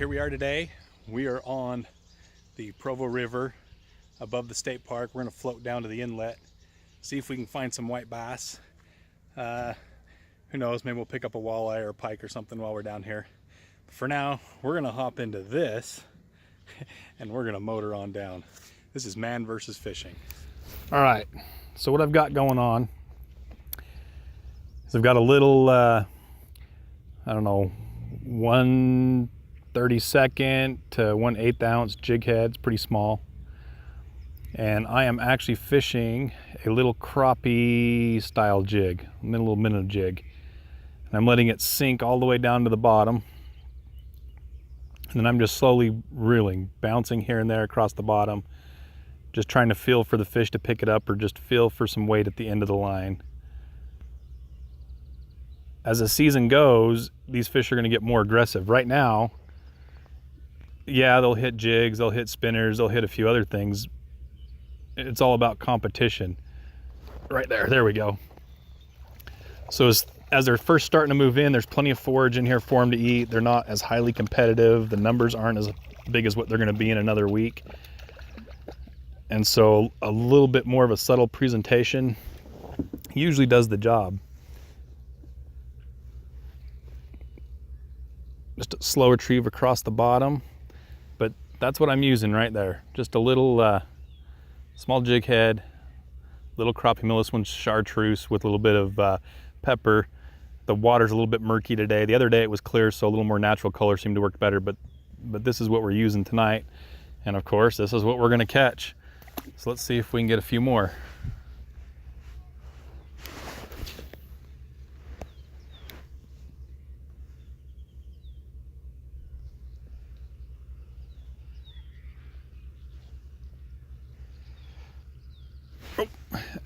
here we are today. We are on the Provo River above the state park. We're gonna float down to the inlet, see if we can find some white bass. Who knows, maybe we'll pick up a walleye or a pike or something while we're down here. But for now, we're gonna hop into this and we're gonna motor on down. This is man versus fishing. All right, so what I've got going on is I've got a little, I don't know, 1/32 to 1/8 ounce jig head. It's pretty small. And I am actually fishing a little crappie style jig, a little minnow jig. And I'm letting it sink all the way down to the bottom. And then I'm just slowly reeling, bouncing here and there across the bottom, just trying to feel for the fish to pick it up or just feel for some weight at the end of the line. As the season goes, these fish are going to get more aggressive. Right now, yeah, they'll hit jigs, they'll hit spinners, they'll hit a few other things. It's all about competition. Right there we go. So as they're first starting to move in, there's plenty of forage in here for them to eat. They're not as highly competitive. The numbers aren't as big as what they're going to be in another week. And so a little bit more of a subtle presentation usually does the job. Just a slow retrieve across the bottom, but that's what I'm using right there. Just a little small jig head, little crappie mill. This one's chartreuse with a little bit of pepper. The water's a little bit murky today. The other day it was clear, so a little more natural color seemed to work better, but this is what we're using tonight. And of course, this is what we're gonna catch. So let's see if we can get a few more.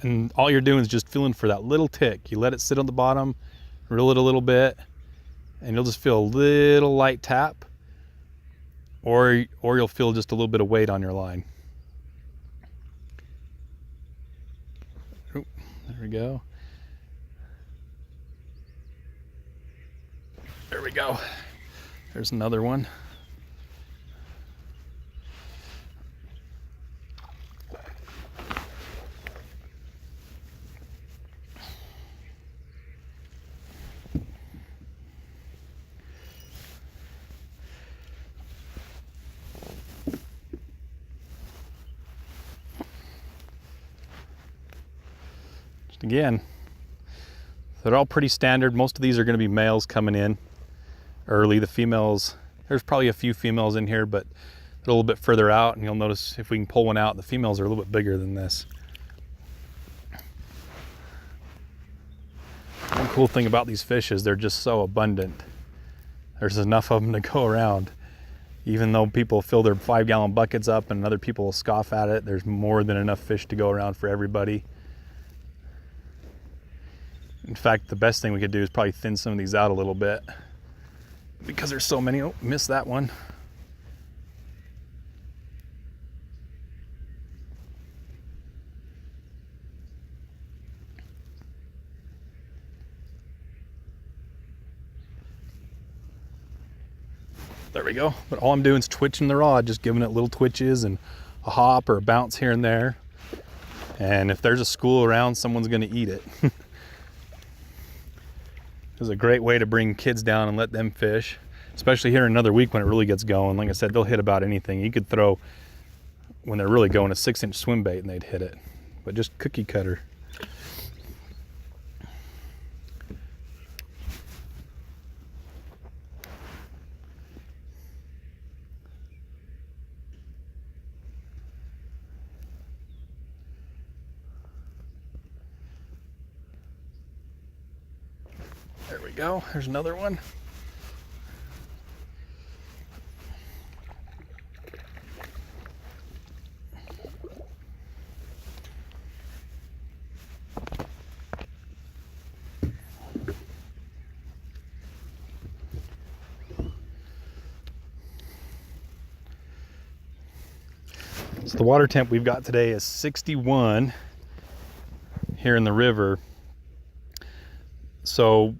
And all you're doing is just feeling for that little tick. You let it sit on the bottom, reel it a little bit, and you'll just feel a little light tap, or you'll feel just a little bit of weight on your line. Oh, there we go. There we go. There's another one. Again, they're all pretty standard. Most of these are going to be males coming in early. The females, there's probably a few females in here, but a little bit further out, and you'll notice if we can pull one out, the females are a little bit bigger than this. One cool thing about these fish is they're just so abundant. There's enough of them to go around. Even though people fill their 5-gallon buckets up and other people will scoff at it, there's more than enough fish to go around for everybody. In fact, the best thing we could do is probably thin some of these out a little bit because there's so many. Oh, missed that one. There we go. But all I'm doing is twitching the rod, just giving it little twitches and a hop or a bounce here and there. And if there's a school around, someone's going to eat it. It's a great way to bring kids down and let them fish, especially here in another week when it really gets going. Like I said, they'll hit about anything. You could throw, when they're really going, a 6-inch swim bait and they'd hit it, but just cookie cutter. There we go, there's another one. So the water temp we've got today is 61 here in the river. So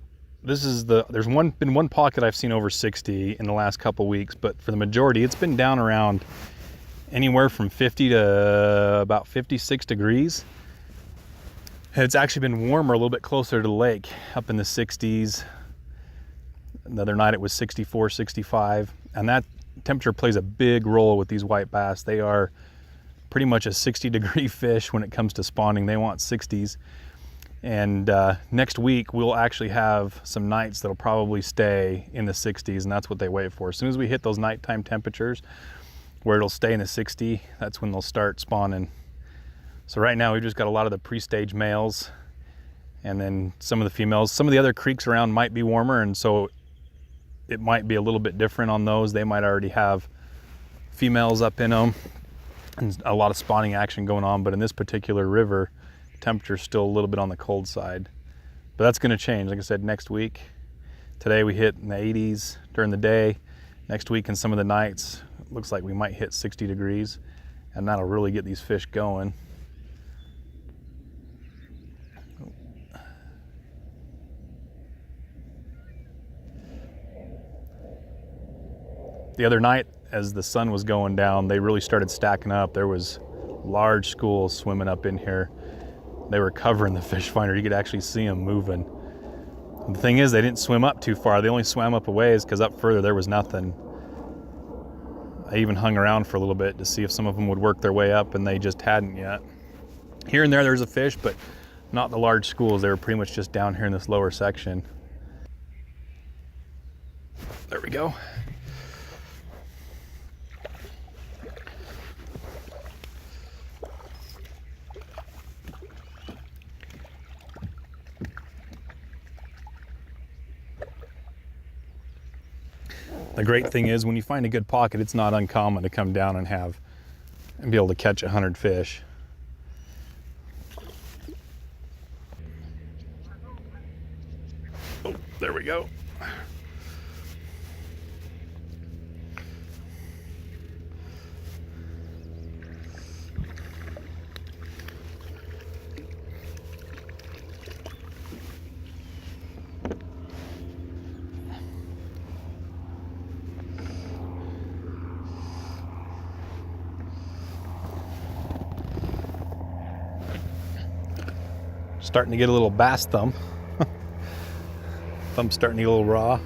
there's been one pocket I've seen over 60 in the last couple weeks, but for the majority, it's been down around anywhere from 50 to about 56 degrees. And it's actually been warmer a little bit closer to the lake, up in the 60s. The other night it was 64, 65, and that temperature plays a big role with these white bass. They are pretty much a 60-degree fish when it comes to spawning. They want 60s. And next week we'll actually have some nights that'll probably stay in the 60s, and that's what they wait for. As soon as we hit those nighttime temperatures where it'll stay in the 60, that's when they'll start spawning. So right now we've just got a lot of the pre-stage males, and then some of the females. Some of the other creeks around might be warmer, and so it might be a little bit different on those. They might already have females up in them and a lot of spawning action going on, but in this particular river, temperature's still a little bit on the cold side. But that's gonna change, like I said, next week. Today we hit in the 80s during the day. Next week and some of the nights, it looks like we might hit 60 degrees, and that'll really get these fish going. The other night, as the sun was going down, they really started stacking up. There was large schools swimming up in here. They were covering the fish finder. You could actually see them moving. And the thing is, they didn't swim up too far. They only swam up a ways because up further there was nothing. I even hung around for a little bit to see if some of them would work their way up, and they just hadn't yet. Here and there's a fish, but not the large schools. They were pretty much just down here in this lower section. There we go. The great thing is, when you find a good pocket, it's not uncommon to come down and be able to catch 100 fish. Oh, there we go. Starting to get a little bass thumb. Thumb's starting to get a little raw.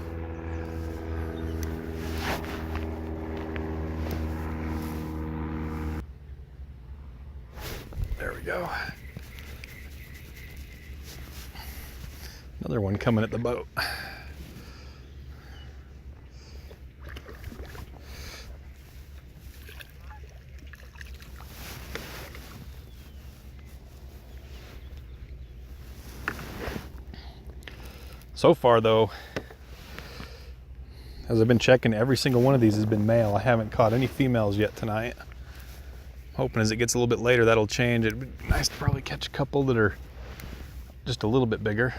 There we go. Another one coming at the boat. So far though, as I've been checking, every single one of these has been male. I haven't caught any females yet tonight. Hoping as it gets a little bit later that'll change. It'd be nice to probably catch a couple that are just a little bit bigger.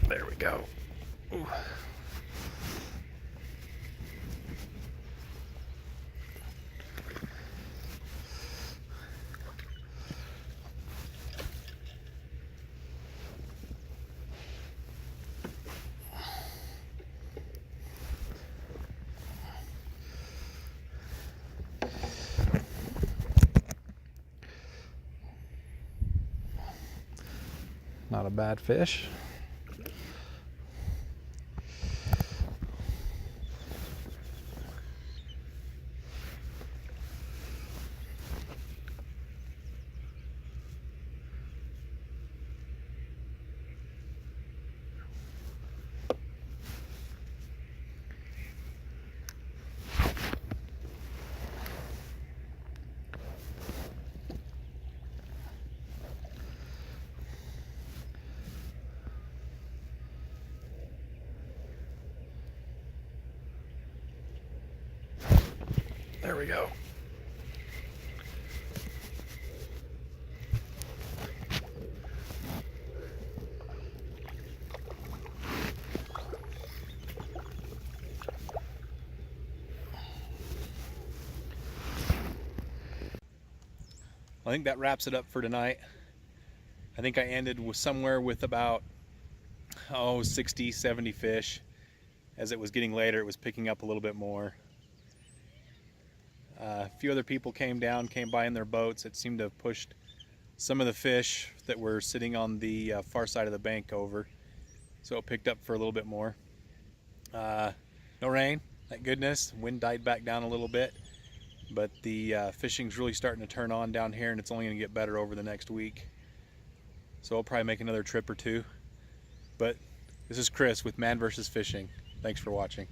There we go. Ooh. Not a bad fish. There we go. I think that wraps it up for tonight. I think I ended with somewhere with about 60, 70 fish. As it was getting later, it was picking up a little bit more. A few other people came by in their boats. It seemed to have pushed some of the fish that were sitting on the far side of the bank over, so it picked up for a little bit more. No rain, thank goodness. Wind died back down a little bit, but the fishing's really starting to turn on down here, and it's only going to get better over the next week. So I'll probably make another trip or two. But this is Chris with Man vs. Fishing. Thanks for watching.